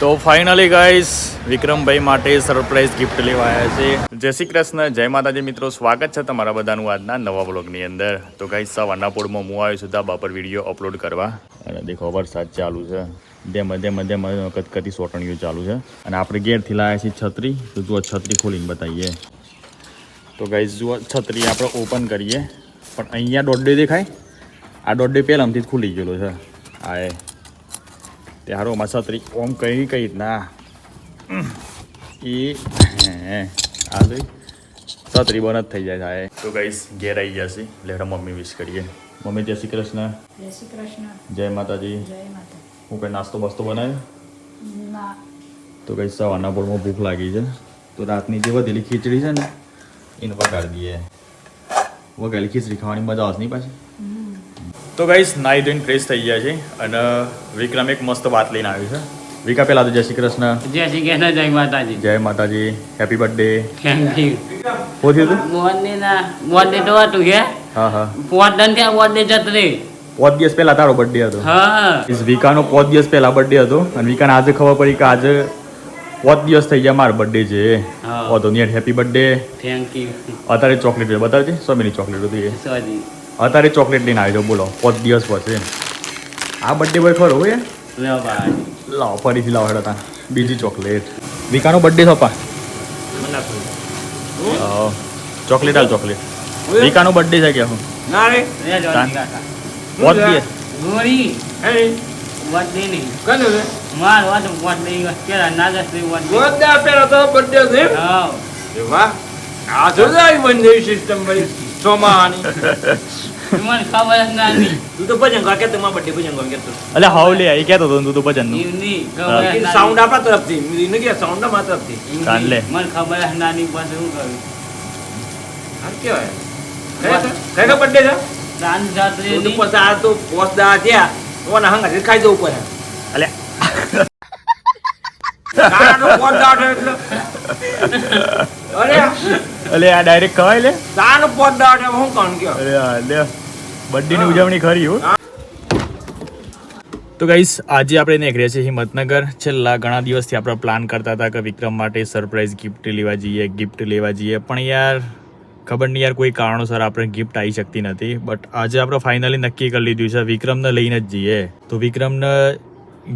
તો finally guys વિક્રમભાઈ માટે surprise gift લેવા આવ્યા છે. જય શ્રી કૃષ્ણ, જય માતાજી મિત્રો, સ્વાગત છે તમારા બધાનું આજના નવા વ્લોગની અંદર. તો ગાઈસ સવારના પોળમાં હું આવ્યો છું ધાબા પર વિડીયો અપલોડ કરવા અને દેખો વરસાદ ચાલુ છે, મધ્ય કટકટી સોટણીઓ ચાલુ છે અને આપણે ઘેરથી લાવ્યા છીએ છત્રી. તો જુઓ છત્રી ખોલીને બતાવીએ. તો ગાઈસ જુઓ છત્રી આપણે ઓપન કરીએ પણ અહીંયા દોડ્ડે દેખાય, આ દોડ્ડે પહેલાંથી જ ખુલી ગયેલો છે. આ ત્યારે માં છત્રી ઓમ કઈ રીતના એ આ જોઈ છત્રી બંધ જ થઈ જાય છે. તો ગાઈસ ઘેર આવી ગયા છે, લેડા મમ્મી વિશ કરીએ. મમ્મી જય શ્રી કૃષ્ણ. જય શ્રી કૃષ્ણ. જય માતાજી. જય માતા. હું કઈ નાસ્તો બાસ્તો બનાવ્યો? ના. તો કઈ સવારના પોળમાં ભૂખ લાગી છે તો રાતની જે વધેલી ખીચડી છે ને એને વગાડી દઈએ. વગાડેલી ખીચડી ખાવાની મજા આવશે નહીં પાછી. તો ગાઈસ નાઈ ધોઈને ફ્રેશ થઈ ગયા છે અને વિક્રમ એક મસ્ત વાત લઈને આવ્યું છે. વિકા પહેલા તો જય શ્રી કૃષ્ણ. જય શ્રી કૃષ્ણ. જય માતાજી. જય માતાજી. Happy birthday. Thank you. શું થયું હતું? બર્થડે તો હતું કે હા હા 5 દન ત્યાં બર્થડે જતરે. 5 દિવસ પહેલા તારો બર્થડે હતો. હા વિકાનો 5 દિવસ પહેલા બર્થડે હતો અને વિકાને આજે ખબર પડી કે આજે 5 દિવસ થઈ ગયા મારો બર્થડે છે. હા તો near happy birthday. Thank you. અત્યારે ચોકલેટ બતાવજે. સોમીની ચોકલેટ હતી એ. સોરી. અત્યારે ચોકલેટ લઈને આવી જાઓ. બોલો 5 દિવસ પછી આ બર્થડે બોય ખરો હોય લો ભાઈ. લાવો ફરીથી લાવો હેડો તા બીજી ચોકલેટ. વિકાનો બર્થડે સોપા ચોકલેટ હાલ ચોકલેટ. વિકાનો બર્થડે છે કે હું ના રે તાન. 5 દિવસ ગોરી એ બર્થડે નહીં કને રે માર વાત બર્થડે કેરા ના જશે બર્થડે. ગોદા પેલા તો બર્થડે છે. હા એ વાહ, આ જો જાય બંને સિસ્ટમ ભાઈ સોમાની. મને ખબર જ નહીં. તું તો ભજન કા કે તમારા બર્થડે ભજન કા કે તું અલે હાવ લે એ કહેતો હતો તું તો ભજન નું એમની ખબર જ નહીં. સાઉન્ડ આપણા તરફથી મીને કે સાઉન્ડ આપણા તરફથી તાન લે. મને ખબર જ નહીં પછી શું કરું. આ કેવાય કઈ બર્થડે છે દાન જાત્રે તું તો ની પછી આ તો પોસદા થયા ઓના હંગા ખાઈ જવું પડે. અલે કાનો પોસદા એટલે અરે અલે આ ડાયરેક્ટ ખવાય લે. કાનો પોસદા એટલે હું કોણ કે અરે આ લે બર્થડે ની ઉજવણી ખરી હો. તો ગાઈસ આજે આપણે નીકળ્યા છીએ હિંમતનગર. છેલ્લા ઘણા દિવસથી આપણે પ્લાન કરતા હતા કે વિક્રમ માટે સરપ્રાઈઝ ગિફ્ટ લેવા જઈએ પણ યાર ખબર નહીં યાર કોઈ કારણોસર આપણે ગિફ્ટ આવી શકતી નથી. બટ આજે આપણે ફાઇનલી નક્કી કરી લીધું છે વિક્રમને લઈને જ જઈએ. તો વિક્રમને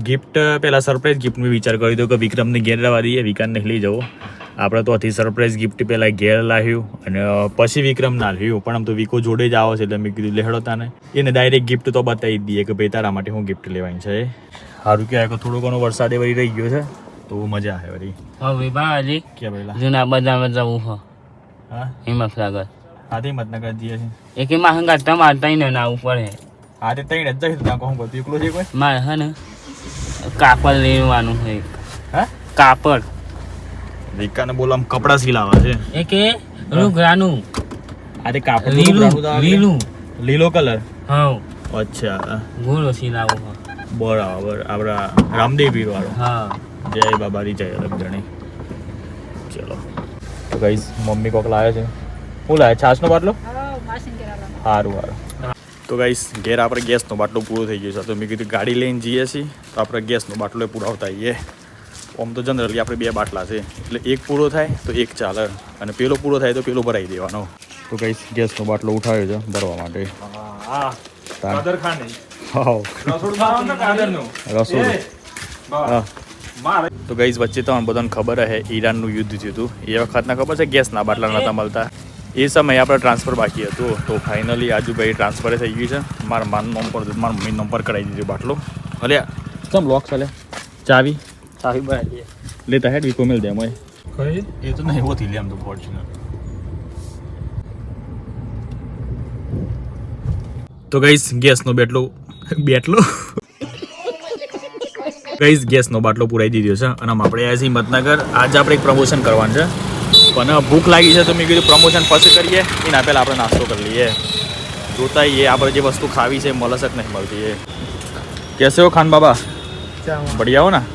ગિફ્ટ પહેલાં સરપ્રાઈઝ ગિફ્ટનો વિચાર કર્યો હતો કે વિક્રમને ઘેર લાવવા દઈએ, વિકાસને લઈ જવો. આપણે તો અથી સરપ્રાઈઝ ગિફ્ટ પહેલાં ઘેર લાવ્યું અને પછી વિક્રમ ના લાવ્યું. પણ આમ તો વિકો જોડે જ આવો છે એટલે મેં કીધું લેહડો તાને એને ડાયરેક્ટ ગિફ્ટ તો બતાવી દઈએ કે ભાઈ તારા માટે હું ગિફ્ટ લેવાની છે. સારું કહેવાય કે થોડો ઘણો વરસાદે વળી રહી ગયો છે તો મજા આવે વળી. હવે બાજી કે પહેલાં જૂના બજારમાં જવું હો હા હિંમતનગર. હાથે હિંમતનગર જઈએ છીએ. એક માં હંગા તમારે તઈને ના ઉપર હે હાથે ત્રણ જ જઈશ ત્યાં કહું બધું એકલો છે કોઈ. મારે હે ને કાપડ લેવાનું છે. હા કાપડ વિકાને બોલો આમ કપડાં સિલાવા છે. એક એ રૂગરાનું આ તે કાપડ લીલું લીલો કલર. હા અચ્છા ઘોડો સિલાવો હો. બરાબર. આપણા રામદેવ પીર વાળો. હા જય બાબારી જય અલગ જણી. ચલો તો ગાઈસ મમ્મી કોક લાવે છે. શું લાવે? છાશનો બાટલો. સારું સારું. તો ગાઈસ ઘેર આપણે ગેસનો બાટલો પૂરો થઈ ગયો છે તો મેં કીધું ગાડી લઈને જઈએ છીએ તો આપણે ગેસનો બાટલો પુરાવતા આવીએ. આમ તો જનરલી આપણે 2 બાટલા છે એટલે એક પૂરો થાય તો એક ચાલે અને પેલો પૂરો થાય તો પેલો ભરાઈ દેવાનો. તો ગાઈસ ગેસનો બાટલો ઉઠાવ્યો છે ભરવા માટે. રસોઈ. તો ગાઈસ વચ્ચે તમને બધાને ખબર હે ઈરાનનું યુદ્ધ થયું હતું એ વખતના ખબર છે ગેસના બાટલા નહોતા મળતા. એ સમયે આપણે ટ્રાન્સફર બાકી હતું તો ફાઇનલી આજુભાઈ ટ્રાન્સફર થઈ ગયું છે. મારા માનું નામ પર મારા મમ્મી નંબર કરાવી દીધો બાટલો. અલે ચમ લોક ચાલે ચાવી બનાવી લેતા હેડ વીકો મેલ દે મોય કઈ એ તો નહીં હોતી લે આમ તો ફોર્ચ્યુનર. તો ગાઈસ ગેસનો બાટલો ગાઈસ ગેસનો બાટલો પુરાઈ દીધો છે અને આપણે આવ્યા છીએ હિંમતનગર. આજે આપણે એક પ્રમોશન કરવાનું છે પણ ભૂખ લાગી છે તો મેં કીધું પ્રમોશન પછી કરીએ એના પહેલાં આપણે નાસ્તો કરી લઈએ. જોતા એ આપણે જે વસ્તુ ખાવી છે મળે છે કે નહીં મળતી એ. કેસે હો ખાન બાબા? બઢિયા હો ના?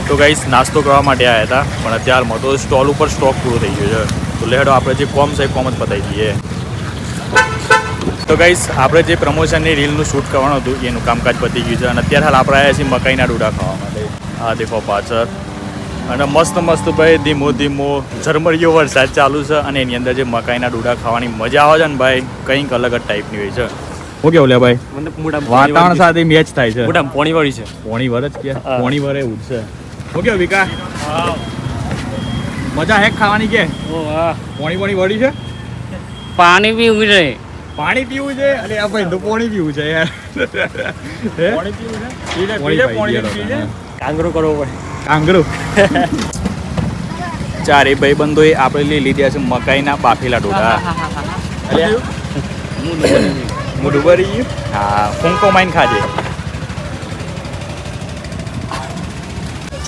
તો ગાઈસ નાસ્તો કરવા માટે આવ્યા હતા પણ અત્યારમાં તો સ્ટોલ ઉપર સ્ટોક પૂરો થઈ ગયો છે તો લેડો આપણે જે કોમ છે કોમ જ પતાવી દઈએ. તો ગાઈસ આપણે જે પ્રમોશનની રીલનું શૂટ કરવાનું હતું એનું કામકાજ પતી ગયું છે અને અત્યારે હાલ આપણે આવ્યા છીએ મકાઈના ડોડા ખાવા માટે. આ દેખો પાછળ. અને મસ્ત મસ્ત ભાઈ ધીમો ધીમો ઝરમરિયો વરસાદ ચાલુ છે અને એની અંદર જે મકાઈના ડૂડા ખાવાની મજા આવે છે ને ભાઈ કંઈક અલગ જ ટાઈપની હોય છે. શું કેવું લે ભાઈ? વાતાવરણ સાથે મેચ થાય છે. પોણી વાળી છે. પોણી વર જ કે પોણી વરે ઉઠશે. શું કેવું વિકા? મજા હે ખાવાની કે? પોણી વળી છે. પાણી પીવું છે. પાણી પીવું છે? અરે આ ભાઈ તો પાણી પીવું છે યાર. પાણી પીવું છે? કાંગરો કરવો પડે. કાંગરો. ચારે ભાઈ બંધોએ આપણે લઈ લીધા છે મકાઈના બાફેલા ડોડા. મોઢું ભરી ગયું? હા, ફૂંકો માઈને ખાજે.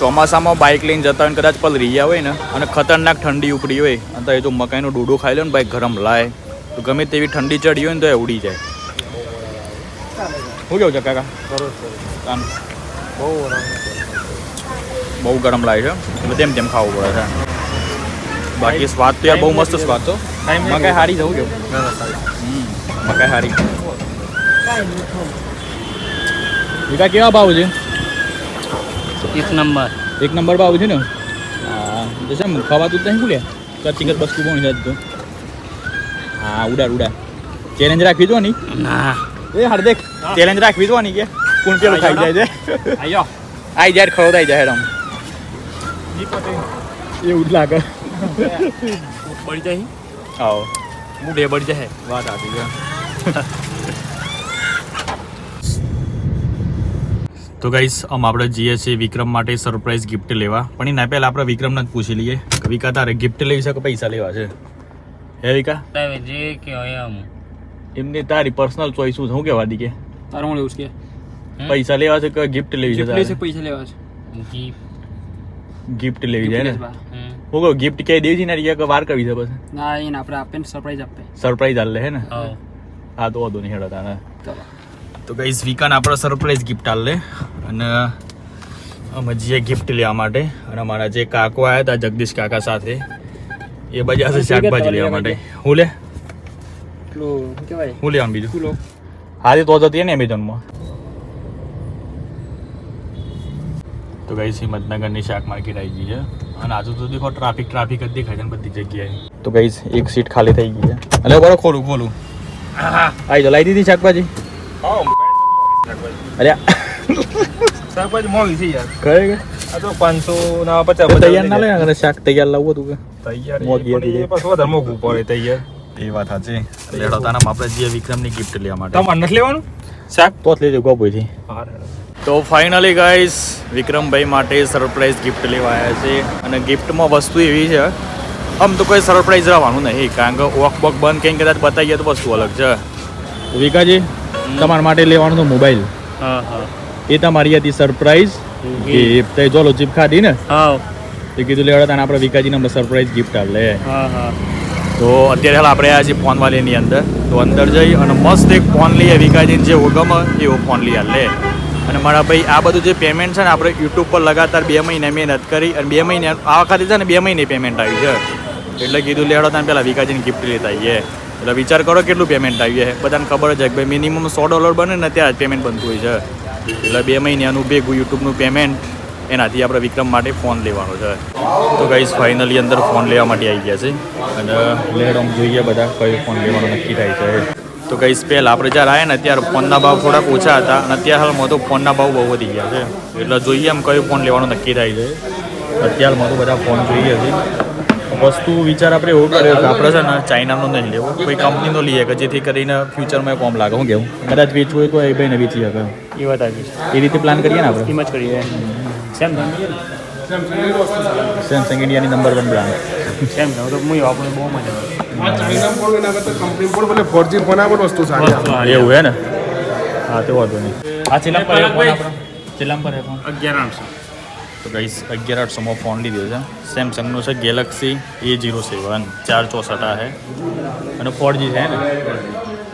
ચોમાસામાં બાઇક લઈને જતા હોય ને કદાચ પલરી ગયા હોય ને અને ખતરનાક ઠંડી ઉપડી હોય અને તો એ જો મકાઈનો ડોડો ખાઈ લો ને ભાઈ ગરમ લાય તો ગમે તેવી ઠંડી ચડી હોય ને તો એ ઉડી જાય. શું કેવું છે કાકા? બહુ ગરમ લાગે છે એટલે તેમ ખાવું પડે છે. બાકી સ્વાદ તો યાર બહુ મસ્ત સ્વાદ તો. મકાઈ હારી જવું કેવું? મકાઈ હારી. વિકા કેવા ભાવ છે? 1 નંબર. 1 નંબર ભાવ છે ને? હા જશે ખવાતું જ નહીં ભૂલે કચ્છી બસ તું પણ જતું. હા ઉડા ચેલેન્જ રાખવી દો ની. ના એ હાર્દિક ચેલેન્જ રાખવી દો ની કે કોણ પેલું ખાઈ જાય છે. આઈ જાય ખવડાઈ જાય રમ એવું જ લાગે. બળી જાય. આવો મૂઢે બળી જાય. વાત આપી છે. તો ગાઈસ આપણે જઈએ છીએ વિક્રમ માટે સરપ્રાઈઝ ગિફ્ટ લેવા પણ એના પહેલાં આપણે વિક્રમને જ પૂછી લઈએ કે વિકા તારે ગિફ્ટ લેવી છે કે પૈસા લેવા છે? હે વિકા? જે કહેવાય આમ એમની તારી પર્સનલ ચોઈસ શું છે? હું કહેવા દી કે તારું લેવું છે પૈસા લેવા છે કે ગિફ્ટ લેવી છે? તારે પૈસા લેવા છે. ગિફ્ટ લેવી છે ને? બા. હું કહું ગિફ્ટ ક્યાંય દેવી છે ને યાર કે વાર કરવી છે પછી? ના એને આપણે આપે ને સરપ્રાઈઝ આપે. સરપ્રાઈઝ હાલ લે હે ને? હા. હા તો વાંધો નહીં હેડો તારે. ચાલો. તો ગાઈસ વિકાને આપણે સરપ્રાઈઝ ગિફ્ટ હાલ લે અને અમે જઈએ ગિફ્ટ લેવા માટે અને અમારા જે કાકો આવ્યા હતા જગદીશ કાકા સાથે એ બજાર છે શાકભાજી લેવા માટે. હું લે પેલું શું કહેવાય હું લેવાનું બીજું? ફૂલો. હારી તો જતી ને એમેઝોનમાં. તો ગાઈસ હિંમતનગરની શાક માર્કેટ આવી ગઈ છે અને આજુ તો દેખો ટ્રાફિક જ દેખાય છે ને બધી જગ્યાએ. તો ગાઈસ એક સીટ ખાલી થઈ ગઈ છે. અલે બરો ખોલું આઈ તો લાવી દીધી શાકભાજી. અરે શાકભાજી મોંઘી છે યાર. ખરેખર આ તો 500 ના 50 તૈયાર ના લે અને શાક તૈયાર લાવવું હતું કે તૈયાર મોંઘી હતી. પાછું વધારે મોંઘું પડે તૈયાર. એ વાત સાચી. લેડો તાના આપણે જઈએ વિક્રમની ગિફ્ટ લેવા માટે. તમારે નથી લેવાનું શાક? તો જ લેજો ગોપોઈથી. તો ફાઇનલી ગાઈસ વિક્રમભાઈ માટે સરપ્રાઈઝ ગિફ્ટ લેવા આવ્યા છે અને ગિફ્ટમાં વસ્તુ એવી છે આમ તો કોઈ સરપ્રાઈઝ રહેવાનું નહીં કારણ કે વોક બોક બંધ કંઈ કદાચ બતાવીએ તો વસ્તુ અલગ છે. વિકાજી તમારા માટે લેવાનું તો મોબાઈલ. હા હા એ તમારી હતી સરપ્રાઈઝ ગિફ્ટ. તો જોલો ચીપ ખાધી ને હા તો કીધું લેવડા તાને આપણે વિકાજીને આપણે સરપ્રાઈઝ ગિફ્ટ આપે. હા હા તો અત્યારે હાલ આપણે આવ્યા છીએ ફોન વાલીની અંદર. તો અંદર જઈ અને મસ્ત એક ફોન લઈએ વિકાજીને જે ગમે એવો ફોન લઈ લે. અને મારા ભાઈ આ બધું જે પેમેન્ટ છે ને આપણે યુટ્યુબ પર લગાતાર 2 મહિને મહેનત કરી અને 2 મહિને આ વખતે છે ને 2 મહિને પેમેન્ટ આવી છે એટલે કીધું લેવડો તાને પહેલાં વિકાજીની ગિફ્ટ લેતા આવીએ. એટલે વિચાર કરો કેટલું પેમેન્ટ આવી છે. બધાને ખબર જ છે કે ભાઈ મિનિમમ $100 બને ને ત્યાં જ પેમેન્ટ બનતું હોય છે. એટલે 2 મહિનાનું ભેગું યુટ્યુબનું પેમેન્ટ એનાથી આપણે વિક્રમ માટે ફોન લેવાનો છે. તો ગાઈસ ફાઇનલી અંદર ફોન લેવા માટે આવી ગયા છે અને લેડોમ જોઈએ બધા કયો ફોન લેવાનો નક્કી થાય છે. તો ગાઈસ પહેલાં આપણે જ્યારે આવ્યા ને ત્યારે ફોનના ભાવ થોડાક ઓછા હતા અને અત્યારે હાલમાં તો ફોનના ભાવ બહુ વધી ગયા છે. એટલે જોઈએ એમ કયો ફોન લેવાનો નક્કી થાય છે. અત્યારમાં તો બધા ફોન જોઈએ છે. વસ્તુ વિચાર આપણે એવો કર્યો કે આપણે છે ને ચાઇનાનો નહીં લેવો કોઈ કંપનીનો લઈએ કે જેથી કરીને ફ્યુચરમાં કોમ લાગે. હું કેવું કદાચ વેચવું હોય તો એ ભાઈને વેચી શકે. એ વાત આવી એ રીતે પ્લાન કરીએ ને આપણે. કિંમત કરીએ સેમસંગ સેમસંગ ઇન્ડિયાની નંબર 1 બ્રાન્ડ. સેમસંગ તો હું આપણે બહુ મજા કંપની ફોન આ વસ્તુ સારી આવે એવું હે ને? હા તો વાંધો નહીં. આ ચેલા પર ફોન આપણો ચેલા પર ફોન 1100. તો ગાઈસ 1100માં ફોન લીધો છે. સેમસંગનો છે ગેલેક્સી A07 464 છે અને 4G છે ને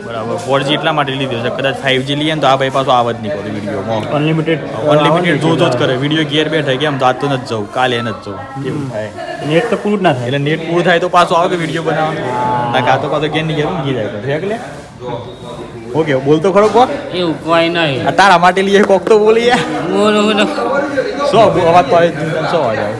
બરાબર. 4G એટલા માટે લીધો છે કદાચ 5G લઈએ ને તો આ ભાઈ પાછો આવ જ નહીં કરે વિડીયોમાં. અનલિમિટેડ જો જ કરે વિડીયો ઘેર બેઠા કે આમ તો આજ તો નથી જવું કાલે નથી જવું એવું થાય. નેટ તો પૂરું જ ના થાય. એટલે નેટ પૂરું થાય તો પાછો આવે કે વિડીયો બનાવવાનો ના કાં તો પાછો ઘેર ની ઘેર ઊંઘી જાય કરે એટલે ઓકે બોલતો ખરો કોક એવું કોઈ નહીં. તારા માટે લઈએ કોક તો બોલીએ. બોલો બોલો સો અવાજ તો આવે સો અવાજ આવે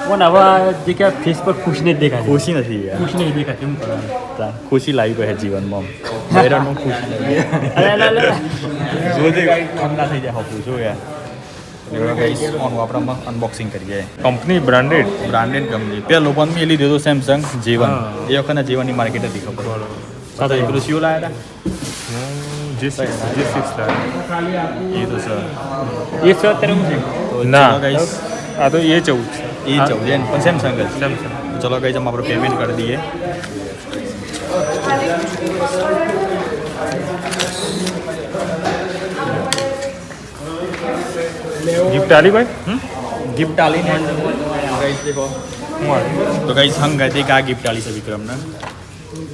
પણ હવે જગ્યા ફેસ પર ખુશ નહીં દેખાય ખુશી નથી યાર ખુશ નહીં દેખાય કેમ કરવાનું ખુશી લાવી પડે જીવનમાં બૈરાનું ખુશી લાવી જોજે ઠંડા થઈ જાય હોપું જો યાર આપણામાં અનબોક્સિંગ કરીએ કંપની બ્રાન્ડેડ કંપની પેલો પણ મેં લીધું હતું સેમસંગ જીવન એ વખતે જીવનની માર્કેટ હતી ખબર સાથે પેલું સીઓ લાવ્યા હતા G6 એ તો સર એ સર અત્યારે હું છે ના ગાઈસ આ તો એ 14 એ 14 પણ સેમસંગ જ ચલો ગાઈસ हम આપણે પેમેન્ટ કરી દઈએ गिफ्ट आली भाई गिफ्ट आली ने गाइस देखो तो गाइस हम गए थे क्या गिफ्ट आली से विक्रम ने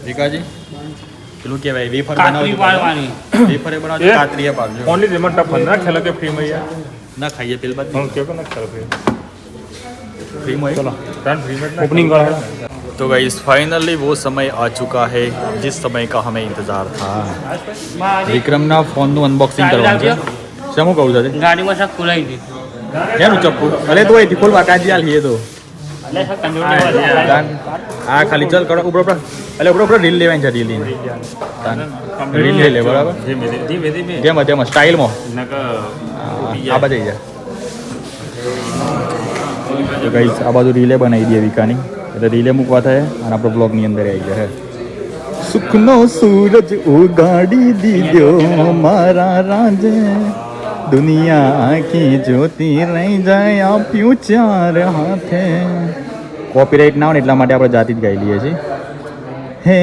देखा जी પેલું કહેવાય વેફર કાતરી પાડવાની વેફર બનાવજો કાતરીએ પાડજો ओनली रिमोट टफ ना खेला के फ्री में यार ના ખાઈએ પેલ બાદ हम क्यों ना खेल फ्री फ्री में चलो रन फ्री में ઓપનિંગ કરો तो गाइस फाइनली वो समय आ चुका है जिस समय का हमें इंतजार था વિક્રમના ફોનનું અનબોક્સિંગ કરવાનું છે શું કહું છું ગાડીમાં શાક ખોલાઈ ગઈ કેનું ચપ્પુ અરે તો એથી ખોલવા કાઢી આલીએ તો એટલે શાક કંજોડ આ ખાલી ચલ કરો ઉપર ઉપર રીલ લેવાની છે રીલ રીલ લઈ લે બરાબર ધીમે ધીમે જેમાં તેમાં સ્ટાઇલમાં નકર આ બાજુ આવી જાય તો ગાઈસ આ બાજુ રીલે બનાવી દઈએ વિકાની એટલે રીલે મૂકવા થાય અને આપણો બ્લોગની અંદર આવી જાય સુખનો સૂરજ ઉગાડી દીધો મારા રાજે દુનિયા આખી જ્યોતિ રહી જાય આપ્યું ચાર હાથે કોપીરાઇટ ના હોય ને એટલા માટે આપણે જાતિ જ ગાઈ લઈએ છીએ હે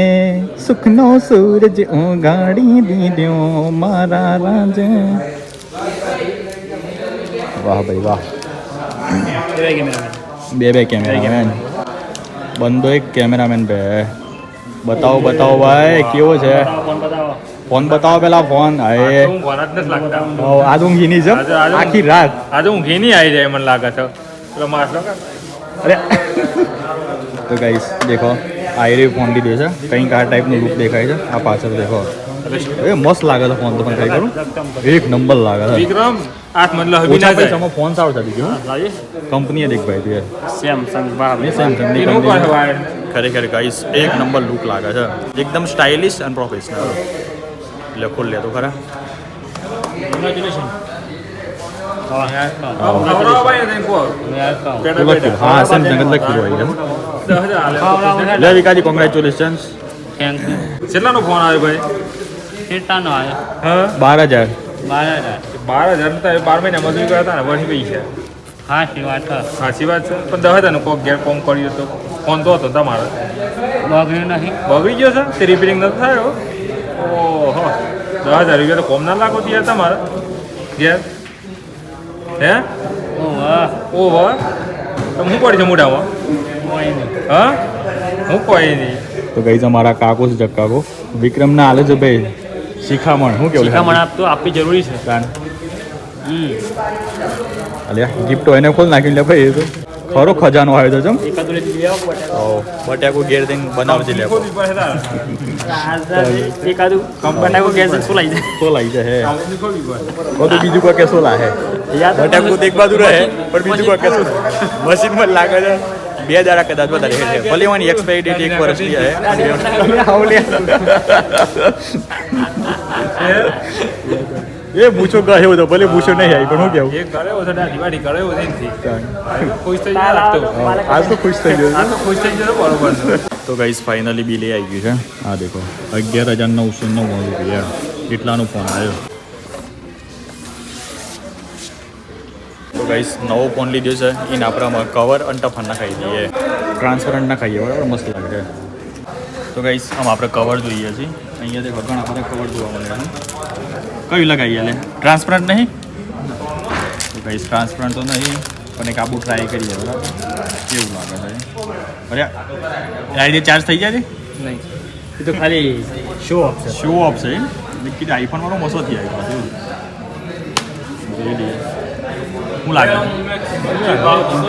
સુખનો સૂરજ ઉગાડી દીધો મારા રાજે વાહ ભાઈ વાહ બે કેમેરામેન બંધો એક કેમેરામેન બે બતાવો ભાઈ કેવો છે ફોન બતાવો પેલા ફોન હું ફોન જ નથી લાગતા આજ ઊંઘીની છે આખી રાત આજે હું ઘી નહીં આવી જાય મને લાગે છે પેલો માસલો કે અરે તો ગાઈસ દેખો આયરે ફોન લીધો છે કંઈક આ ટાઈપનું લુક દેખાય છે આ પાછળ દેખો એ મસ્ત લાગે છે ફોન તો પણ કઈ કરું એક નંબર લાગે છે વિક્રમ આઠ મતલબ હબી ના જાય ફોન સારો છે દીકરો કંપનીએ દેખ ભાઈ તું સેમસંગ બાપ સેમસંગની એનું કંપની કોઈ હોય ખરેખર ગાઈસ એક નંબર લુક લાગે છે એકદમ સ્ટાઇલિશ અને પ્રોફેશનલ એટલે ખોલ લે તો ખરા કોંગ્રેચ્યુલેશન આવરો ભાઈ ને કો બેટા બેટા હા સેમસંગ જ લખ્યું હોય 10000 લે વિકાજી કોંગ્રેચ્યુલેશન્સ થેન્ક યુ કેટલાનો ફોન આવ્યો ભાઈ કેટલાનો આવ્યો હા 12000 12,000 12,000 તો 12 મહિના મજૂરી કર્યા હતા ને વર્ષ પૈ છે હા શી વાત છે સાચી વાત છે પણ 10,000 નો કોક ઘેર કોમ કર્યો તો ફોન તો હતો તમારો બગડ્યું નહીં બગડી ગયો છે તે રિપેરિંગ નથી થયો ઓહો 10,000 રૂપિયા તો કોમ ના લાગો યાર તમારે ઘેર હે ઓ વાહ ઓહો તો હું પડી છે મોઢામાં કોઈ નહીં હા હું કોઈ નહીં તો ગઈ અમારા કાકો છે જક્કાકો વિક્રમના હાલે છે ભાઈ શિખામણ શું કેવું શિખામણ આપતો આપવી જરૂરી છે અલ્યા ગિફ્ટ એને ખોલ નાખી લે ભાઈ એ તો ખરો ખજાનો આવ્યો તો જમ એકાદ લઈ લેવા બટાકો ઘેર દઈને બનાવજે લે ખોદી પડે તારે એકાદું બટાકો ગેસ શું લઈ જાય તો લાવી છે હે કામની ખોદી પડે બધું બીજું કોઈ કેસો લાહે બટાકો તો એક બાજુ રહે પણ બીજું કોઈ કેસો મશીનમાં લાગે છે 2000 કદાચ વધારે છે ભલે એની એક્સપાયરી ડેટ 1 વર્ષની હે એ પૂછો ગયો તો ભલે પૂછો નહીં આવી પણ હું કેવું એક કરે ઓછો દિવાળી કરે ઓછો નથી ખુશ થઈ જાય લાગતો આજ તો ખુશ થઈ ગયો આ તો ખુશ થઈ ગયો બરોબર છે તો ગાઈસ ફાઇનલી બિલ એ આવી ગયું છે આ દેખો 11,999 રૂપિયા એટલાનો ફોન આવ્યો તો ગાઈસ નવો ફોન લીધો છે એને આપણામાં કવર અને ટફન ના ખાઈ દઈએ ટ્રાન્સપરન્ટ ના ખાઈએ બરાબર મસ્ત લાગે છે તો ગાઈસ આમ આપણે કવર જોઈએ છીએ અહીંયા દેખો ઘણા બધા કવર જોવા મળે છે કયું લગાવીએ લે ટ્રાન્સપરન્ટ નહીં તો ગાઈસ ટ્રાન્સપરન્ટ તો નહીં પણ એક આબુ ટ્રાય કરીએ બરાબર કેવું લાગે છે અરે આઈડી ચાર્જ થઈ જાય છે નહીં એ તો ખાલી શો ઓફ છે શો ઓફ છે કીધું આઈફોન વાળો મસો થી આવી પાછું જોઈ લઈએ શું લાગે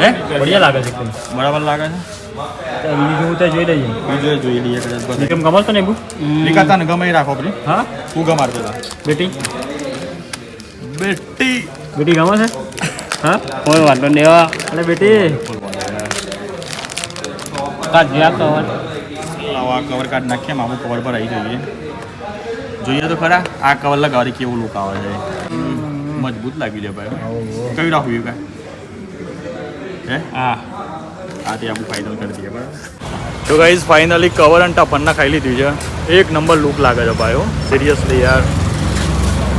હે બઢિયા લાગે છે એકદમ બરાબર લાગે છે બીજું જોવું તો જોઈ લઈએ બીજું જોઈ લઈએ કદાચ બધા એકદમ ગમતો ને બુ નિકાતા ને ગમે એ રાખો આપણી હા હું ગમાડ પેલા બેટી બેટી બેટી ગમે છે હા કોઈ વાંધો નહીં અરે બેટી કાઢ્યા કવર આવા કવર કાર્ડ નાખીએ મામું કવર પર આવી જોઈએ જોઈએ તો ખરા આ કવર લગાવવાથી કેવું લુક આવે છે મજબૂત લાગી જાય ભાઈ કયું રાખવું કાંઈ હે હા આથી આપણે ફાઇનલ કરી દઈએ બરાબર તો ગાઈઝ ફાઇનલી કવર અને ટપન્ના ખાઈ લીધી છે એક નંબર લુક લાગે છે ભાઈ સિરિયસલી યાર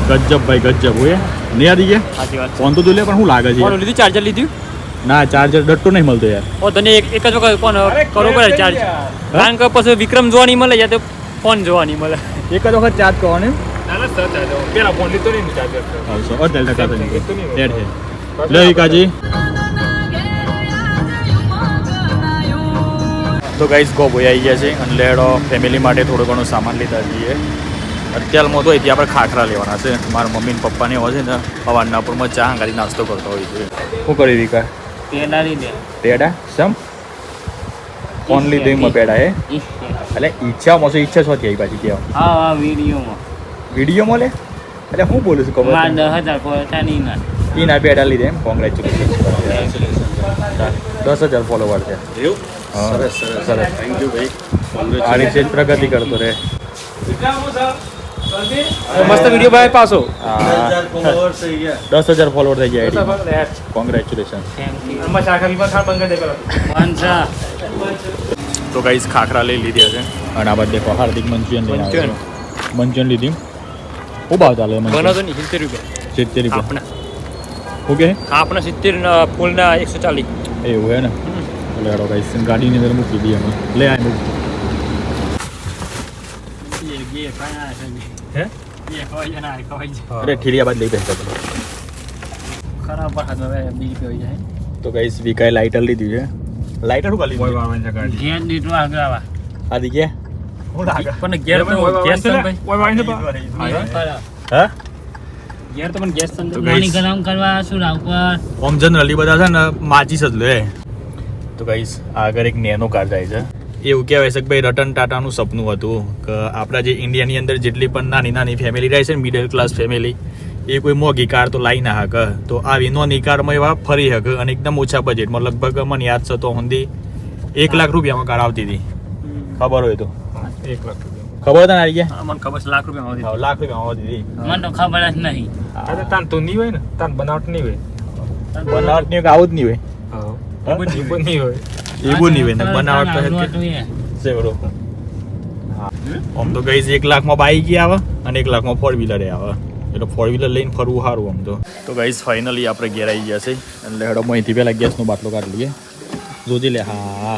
ગજબ ભાઈ ગજબ હોય નહીં આદી ગયા સાચી વાત ફોન તો લે પણ શું લાગે છે લીધું ચાર્જર લીધું ના ચાર્જર ડટ્ટો નહીં મળતો યાર ઓ તને એક જ વખત કોણ કરો પડે ચાર્જ કારણ કે પછી વિક્રમ જોવા નહીં મળે યા તો ફોન જોવા નહીં મળે એક જ વખત ચાર્જ કરવાનો પેલા ફોન લીધો નહીં ચાર્જર આવશે અડધા ટકા તો એડ છે લે કાજી તો ગાઈઝ ગો ભાઈ આવી ગયા છે અને લેડો ફેમિલી માટે થોડો ઘણો સામાન લીધા છીએ અત્યારમાં તો અહીંથી આપણે ખાખરા લેવાના છે મારા મમ્મી ને પપ્પાને હોય છે ને અવારનાપુરમાં ચા ગાડી નાસ્તો કરતો હોય છે શું કર્યું વિકા પેલા લીધે પેડા સમ ફોન લીધો એમાં પેડા હે એટલે ઈચ્છામાં શું ઈચ્છા શોધી આવી પાછી કહેવા હા વિડીયોમાં વિડીયોમાં લે એટલે હું બોલું છું ખબર 10,000 પૈસા નહીં ના એના પેડા લીધે એમ કોંગ્રેચ્યુલેશન 10,000 ફોલોવર છે હા સરસ થેન્ક યુ ભાઈ આ રીતે જ પ્રગતિ કરતો રહે મસ્ત વિડીયો ભાઈ પાછો 10,000 ફોલોવર થઈ ગયા કોંગ્રેચ્યુલેશન તો ગાઈસ ખાખરા લઈ લીધા છે અને આ બાદ દેખો હાર્દિક મંચુરિયન લઈને આવ્યો મંચુરિયન લીધી શું ભાવ ચાલે બનાવતો નહીં 70 રૂપિયા 70 રૂપિયા આપણા ઓકે આપણા 70 ફૂલના 140 એવું હે ને લેડો ગાઈસ ગાડીની અંદર મૂકી દઈએ અમે લે આ મૂકી હે અરે ઠીરિયા બાદ લઈ બેસતા ખરાબ હાથ બીજી પી જાય તો ગાઈસ વિકાએ લાઇટર લીધી છે લાઇટર શું કાલી કોઈ વાવન છે ગાડી ઘેર દીધું આગળ આવા આદી કે પણ ઘેર તો ગેસ છે ભાઈ કોઈ વાવન છે હા ઘેર તો પણ ગેસ તો છે guys, પાણી ગરમ કરવા શું રાવ પર ઓમ જનરલી બધા છે ને માચીસ જ લે તો ગાઈસ આગળ એક નેનો કાર જાય છે એવું કહેવાય છે કે ભાઈ રતન ટાટાનું સપનું હતું કે આપણા જે ઇન્ડિયાની અંદર જેટલી પણ નાની નાની ફેમિલી રહે છે ને મિડલ ક્લાસ ફેમિલી એ કોઈ મોંઘી કાર તો લાવી ના હકે તો આવી નાની કારમાં એવા ફરી હકે અને એકદમ ઓછા બજેટમાં લગભગ મને યાદ છે તો સુધી 1 લાખ રૂપિયામાં કાર આવતી હતી ખબર હોય તો 1 લાખ રૂપિયા ખબર હતા ને આવી ગયા મને ખબર છે લાખ રૂપિયા હા લાખ રૂપિયામાં આવતી હતી મને તો ખબર જ નહીં અરે તાન તો નહીં હોય ને તાન બનાવટ નહીં હોય બનાવટ આવું જ નહીં હોય હા એવું નહીં હોય એવું નહીં હોય ને બનાવટ તો છે બરો આમ તો ગઈ 1 લાખમાં બાઈક આવે અને 1 લાખમાં 4 વ્હીલર આવે એટલે 4 વ્હીલર લઈને ફરવું સારું આમ તો ગાઈઝ ફાઇનલી આપણે ઘેર આવી ગયા છે એટલે હેડોમાં અહીંથી પહેલાં ગેસનો બાટલો કાઢી લઈએ જોજી લે હા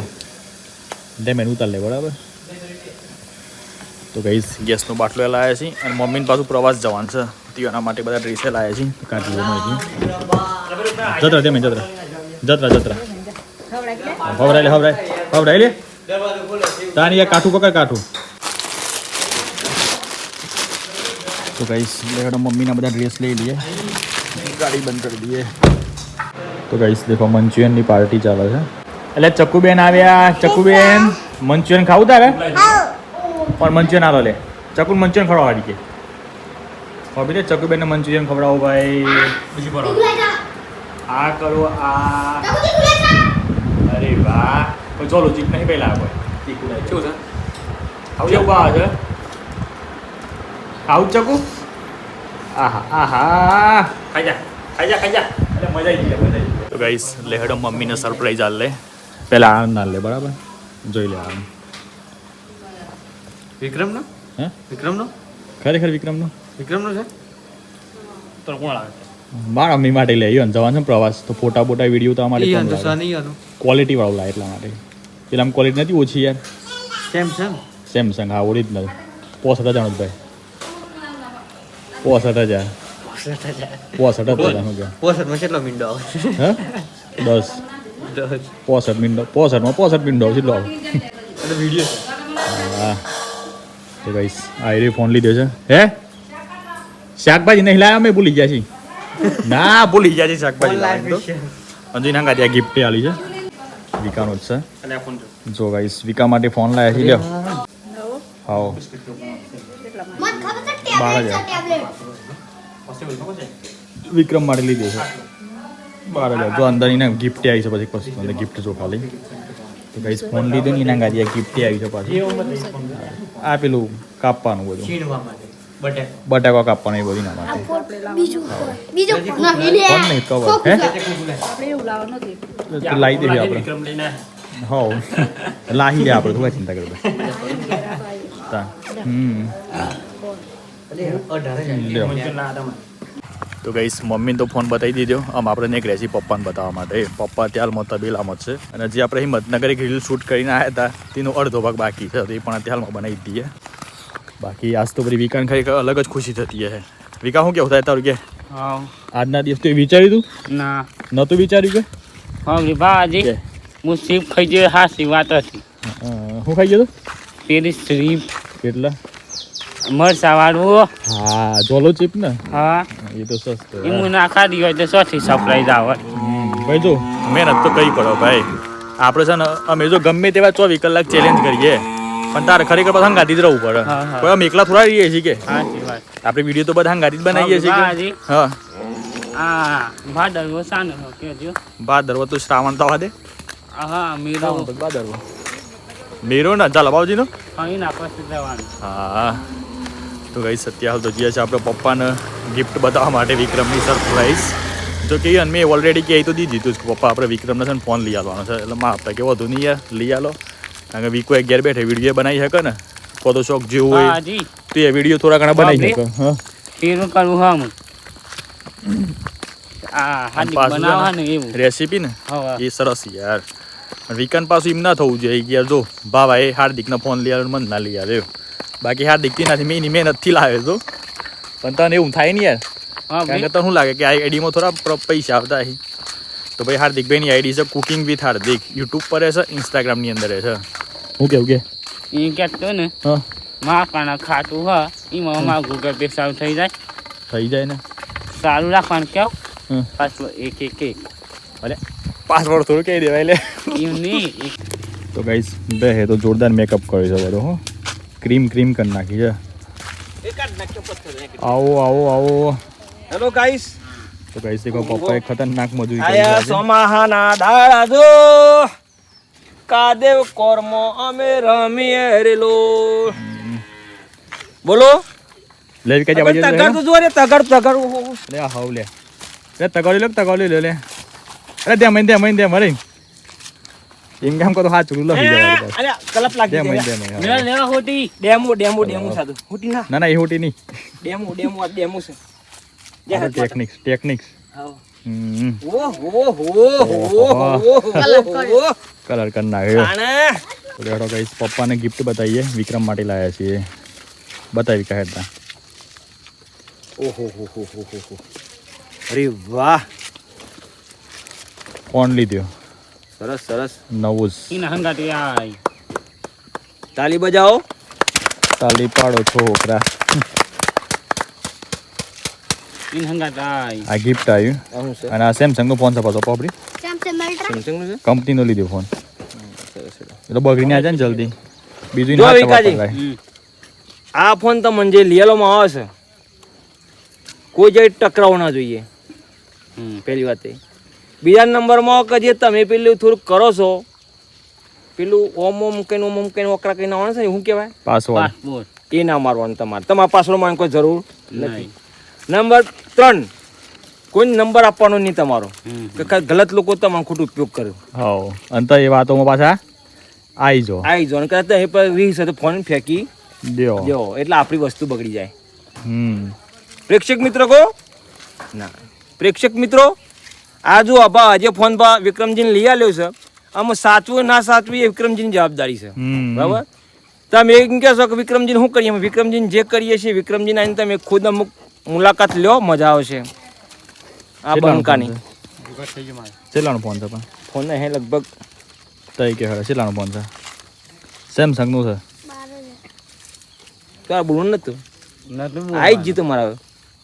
દે મેં ઉતાર લે બરાબર તો ગાઈઝ ગેસનો બાટલો એ લાવ્યા છીએ અને મમ્મીને પાછું પ્રવાસ જવાનું છે તો એના માટે બધા ડ્રેસે લાવ્યા છીએ કાઢી લે અહીંથી જતરા દે મેં જતરા હવરાય લે તાની એક કાઠું પકડ કાઠું તો ગાઈસ લેડો મમ્મીના બધા ડ્રેસ લઈ લઈએ ગાડી બંધ કરી દઈએ તો ગાઈસ દેખો મંચુરિયનની પાર્ટી ચાલે છે એટલે ચક્કુબેન આવ્યા ચક્કુબેન મંચુરિયન ખાવું તારે પણ મંચુરિયન આલો લે ચક્કુ મંચુરિયન ખવડાવવા કે હવે રે ચક્કુબેનને મંચુરિયન ખવડાવો ભાઈ બીજું કરો આ કરો આ અરે વાહ કોઈ ચોલો ચીક નહીં પહેલા આવે ચીકુ નહીં શું છે આવું જેવું બા છે આવું ચકુ આહા ખાઈ જા એટલે મજા આવી જાય તો ગાઈસ લેહડો મમ્મીને સરપ્રાઈઝ આલ લે પહેલા આનંદ આલ લે બરાબર જોઈ લે આનંદ વિક્રમનો હે વિક્રમનો ખરેખર વિક્રમનો છે તો કોણ આવે મારા મમ્મી માટે લઈ આવ્યો ને જવાનું છે પ્રવાસ તો ફોટા બોટા વિડીયો તો અમારે નહીં ક્વોલિટી વાળું લાવે એટલા માટે પેલા આમ ક્વોલિટી નથી ઓછી યાર સેમસંગ હા ઓરિજિનલ 65,000 ભાઈ 65,000 પોસટમાં કેટલો મીંડો આવે હે 10 65 મિનિટો 65 મિનિટો કેટલો આવે હા તો ગાઈસ આ એ ફોન લીધો છે હે શાકભાજી નહીં લાવ્યા અમે ભૂલી ગયા છીએ ના ભૂલી ગયા છીએ શાકભાજી લાવવાની તો અંજુ ના ત્યાં ગિફ્ટ આલી છે વિકાનો જ છે જો ગાઈસ વિકા માટે ફોન લાવ્યા છે લ્યો હાઓ 12,000 વિક્રમ માટે લીધો છે 12,000 જો અંદર એને ગિફ્ટ આવી છે પછી કશું અંદર ગિફ્ટ જો ખાલી તો ગાઈસ ફોન લીધો ને એના ગાડી ગિફ્ટ આવી છે પાછી આ પેલું કાપવાનું બધું બટાકા કાપવાનું એ બધું ના માટે ફોન નહીં કવર હે આપણે એવું લાવવાનું નથી તો લાવી દેવી આપણે વિક્રમ લઈને હો લાવી લે આપણે થોડા ચિંતા કરતા લ્યો. તો ગાઈસ મમ્મીને તો ફોન બતાવી દીધો આમ આપણે એક રેસી પપ્પાને બતાવવા માટે પપ્પા ત્યાલમાં તબેલામાં જ છે અને જે આપણે હિંમતનગર એક રીલ શૂટ કરીને આવ્યા હતા તેનો અડધો ભાગ બાકી છે તો એ પણ ત્યાલમાં બનાવી દઈએ બાકી આજ તો બધી વિકાન ખરેખર અલગ જ ખુશી થતી છે વિકા શું કેવું થાય તારું કે હા આજના દિવસ તો એ વિચાર્યું તું ના નહોતું વિચાર્યું કે હા બાજી હું સીપ ખાઈ ગયો હાસી વાત હતી શું ખાઈ ગયો પેલી સીપ કેટલા મરસા વાળું હા જોલો ચીપ ને હા એ તો સસ્તો એ હું ના ખાધી હોય તો સોથી સરપ્રાઈઝ આવે ભાઈ જો મહેનત તો કઈ પડો ભાઈ આપણે છે ને અમે જો ગમે તેવા 24 કલાક ચેલેન્જ કરીએ પણ તારે ખરેખર બધા હંગાતી જ રહેવું પડે હા, હા. કોઈ અમે એકલા થોડા રહીએ છીએ કે હાચી વાત આપણે વિડીયો તો બધા હંગાતી જ બનાવીએ છીએ બાજી. કે હા આ ભાદરવો સાનો કેજો ભાદરવો તો શ્રાવણ તો દે હા મીરો ભાદરવો મેરો ને ચાલો બાબુજીનો અહીં ના પછી જવાનું હા તો ગઈ સત્યા હાલ તો જે છે આપણે પપ્પાને ગિફ્ટ બતાવવા માટે વિક્રમની સરપ્રાઈઝ જો કે મેં ઓલરેડી કહી તો દીધી હતું કે પપ્પા આપણે વિક્રમને છે ને ફોન લઈ આવવાનો છે એટલે માં આપતા કે વધુ નહીં યાર લઈ આલો કારણ કે વીકો એક ઘેર બેઠે વિડીયો બનાવી શકે ને ફોટોશોપ જેવું હોય હાજી તો એ વિડીયો થોડા ઘણા બનાવી શકે હા ફેરું કરવું હા હું આ હાજી બનાવવા ને એવું રેસીપી ને હા એ સરસ યાર વિકન પાછું એમ ના થવું જોઈએ કે યાર જો ભાઈ હાર્દિકનો ફોન લઈ આવ્યો મને ના લઈ આવ્યો બાકી હાર્દિકથી નથી મેં એની મહેનતથી લાવે તો પણ તને એવું થાય ને યાર હા કારણ કે તને શું લાગે કે આ આઈડીમાં થોડા પૈસા આવતા હોય તો ભાઈ હાર્દિકભાઈની આઈડી છે કુકિંગ વિથ હાર્દિક યુટ્યુબ પર છે ઇન્સ્ટાગ્રામની અંદર છે હું કેવું કે એ કહેતો ને હા માકાના ખાતું હા એમાં મારું ગૂગલ પે સારું થઈ જાય થઈ જાય ને સારું રાખવાનું કેવું હમ. પાછું એક અરે પાસવર્ડ થોડું કહી દેવાય લે એવું નહીં તો ગાઈસ બે હે તો જોરદાર મેકઅપ કર્યો છે બધો હો ક્રીમ કરી નાખી છે આવો આવો આવો હેલો ગાઈસ તો ગાઈસ દેખો પપ્પાએ ખતરનાક મજૂરી કરી આયા છે સોમાહાના દાડા જો કાદેવ કોરમો અમે રમીએ રેલો બોલો લે કે જા બાજુ તગડ તો જો રે તગડ લે આ હાવ લે તગાડી લે લે અરે દે મરે એમ કામ કરો હાથ ચૂલું લખી જવાય અરે કલપ લાગી દે દે મહિને લેવા હોતી ડેમો સાદું હોટી ના ના એ હોટી નહીં ડેમો છે ટેકનિક્સ કલર કરી નાખ્યો તો લેડો ગાઈસ પપ્પાને ગિફ્ટ બતાવીએ વિક્રમ માટે લાયા છીએ બતાવી કહે તા અરે વાહ ફોન લીધો સરસ નવું જ એના હંગાતી આય તાલી બજાવો તાલી પાડો છોકરા એના હંગાત આય આ ગિફ્ટ આવ્યું અને આ સેમસંગ નો ફોન છે પાછો પાપડી સેમસંગ નું છે કંપનીનો લીધો ફોન એટલે બગડીને આ જાય ને જલ્દી બીજું જો ના વિકાજી. વાપરાય. આ ફોન તો મને જે લીયેલોમાં આવે છે કોઈ જઈ ટકરાવ ના જોઈએ પહેલી વાત એ બીજા નંબરમાં કે જે તમે પેલું થોડુંક કરો છો પેલું ઓમ કઈને ઓકરા કઈને આવવાનું છે ને શું કહેવાય પાસવર્ડ પાસપોર્ટ એ ના મારવાનું તમારા પાસવર્ડ મારવાની કોઈ જરૂર નથી નહીં નંબર 3 કોઈ નંબર આપવાનો નહીં તમારો કે ગલત લોકો તમારો ખોટો ઉપયોગ કર્યો હા અંતર એ વાતોમાં પાછા આવી જો આવી જો કદાચ એ પર રીસ સાથે ફોન ફેંકી દ્યો જો એટલે આપણી વસ્તુ બગડી જાય પ્રેક્ષક મિત્રો કહો ના પ્રેક્ષક મિત્રો આ જો અબા આજે ફોન પર વિક્રમજીને લઈ આવ્યો છે આમાં સાચવું ના સાચવું એ વિક્રમજીની જવાબદારી છે બરાબર તમે એમ કહેશો કે વિક્રમજીને શું કરીએ અમે વિક્રમજીને જે કરીએ છીએ વિક્રમજીને આવીને તમે ખુદ અમુક મુલાકાત લ્યો મજા આવશે આ બંકાની કેટલાનો ફોન છે પણ ફોન હે લગભગ તઈ કે હવે કેટલાનો ફોન છે સેમસંગ નું છે તાર બોલવું નતું નતું આવી જ જીતો મારા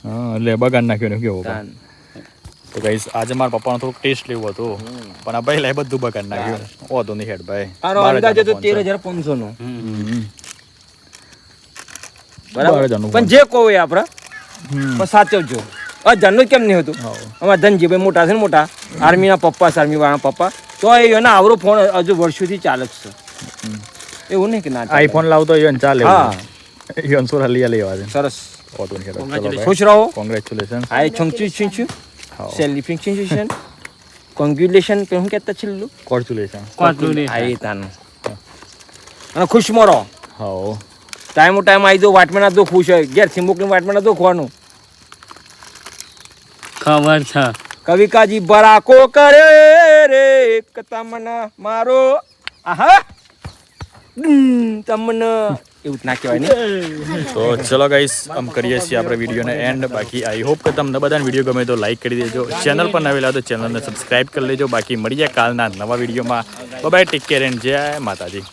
હા એટલે બગાડ નાખ્યો ને કેવો તાન. તો ગાઈસ આજે મારા પપ્પાનો થોડુંક ટેસ્ટ લેવું હતું પણ આ ભાઈ બધું બગાડ નાખ્યું ઓતો નહીં હેડ ભાઈ તારો અંદાજ હતો 13,500 નો બરાબર 12,000 નું પણ જે કહો એ આપણે પણ સાચવજો ધનનું કેમ નહીં હતું અમારા ધન જે ભાઈ મોટા છે ને મોટા આર્મીના પપ્પા છે, આર્મી વાળા પપ્પા, તો એના આવરો ફોન હજુ વર્ષોથી ચાલે જ છે. એવું નહીં કે ના ચાલે. આઈફોન લાવતો હોય ને ચાલે. હા યોન સોરા લઈ લેવા છે. સરસ. ઓતો ને ચલો ભાઈ. ખુશ રહો. કોંગ્રેચ્યુલેશન. આય છંચુ સેલિબ્રેશન કોંગ્રેચ્યુલેશન કે હું કહેતા છેલ્લું કોંગ્રેચ્યુલેશન. આય તાનું અને ખુશમાં રહો. હા ટાઈમ આવી દો વાટમેના દો ખુશ હોય ઘેર સિમુકની વાટમેના દો ખવાનું. ખબર છે કવિકાજી બરાકો કરે રે તમના મારો આહા તમને એવું ના કહેવાય ને. તો ચલો ગાઈસ આમ કરીએ છીએ આપણે વિડીયોને એન્ડ. બાકી આઈ હોપ કે તમને બધાને વિડીયો ગમે તો લાઈક કરી દેજો. ચેનલ પર નવેલા તો ચેનલને સબસ્ક્રાઇબ કરી લેજો. બાકી મળીએ કાલના નવા વિડીયોમાં. બાય ટેક કેર એન્ડ જય માતાજી.